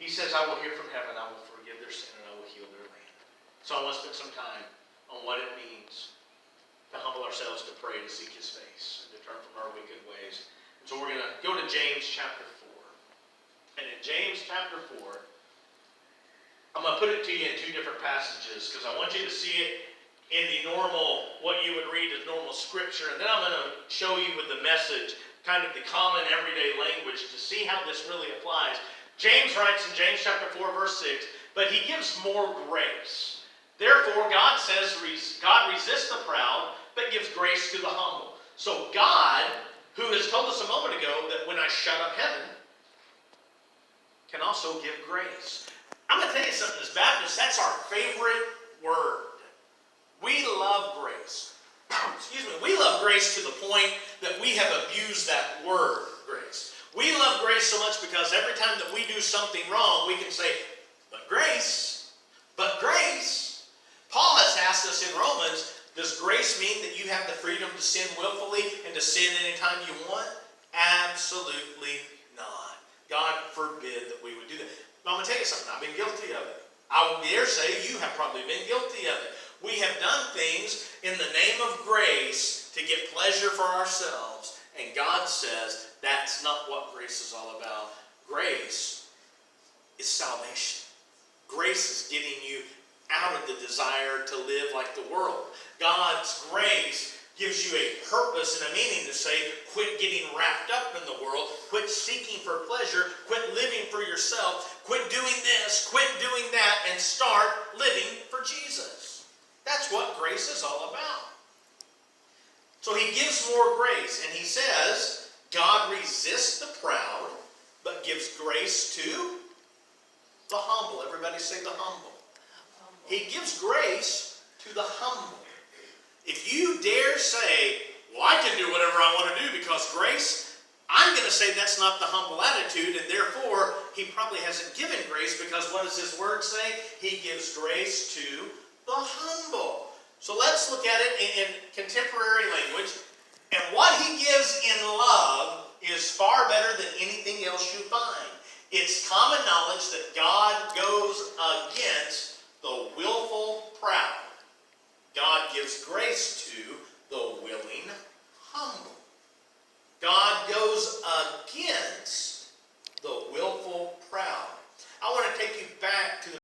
He says, I will hear from heaven, I will forgive their sin, and I will heal their land. So I want to spend some time on what it means to humble ourselves, to pray, to seek His face, and to turn from our wicked ways. And so we're going to go to James chapter 4. And in James chapter 4, I'm going to put it to you in two different passages because I want you to see it in the normal, what you would read as normal scripture. And then I'm going to show you with the Message, kind of the common everyday language to see how this really applies. James writes in James chapter 4, verse 6, but he gives more grace. Therefore, God says, God resists the proud, but gives grace to the humble. So God, who has told us a moment ago that when I shut up heaven, can also give grace. I'm going to tell you something, as Baptists, that's our favorite word. We love grace. Excuse me, we love grace to the point that we have abused that word, grace. We love grace so much because every time that we do something wrong, we can say, but grace, but grace. Paul has asked us in Romans, does grace mean that you have the freedom to sin willfully and to sin anytime you want? Absolutely not. God forbid that we would do that. But I'm going to tell you something, I've been guilty of it. I will dare say you have probably been guilty of it. We have done things in the name of grace to get pleasure for ourselves. And God says that's not what grace is all about. Grace is salvation. Grace is getting you out of the desire to live like the world. God's grace gives you a purpose and a meaning to say, quit getting wrapped up in the world, quit seeking for pleasure, quit living for yourself, quit doing this, quit doing that, and start living for Jesus. That's what grace is all about. So he gives more grace, and he says, God resists the proud, but gives grace to the humble. Everybody say the humble. He gives grace to the humble. If you dare say, well, I can do whatever I want to do because grace, I'm going to say that's not the humble attitude, and therefore, he probably hasn't given grace because what does his word say? He gives grace to the humble. So let's look at it in contemporary language. And what he gives in love is far better than anything else you find. It's common knowledge that God goes against the willful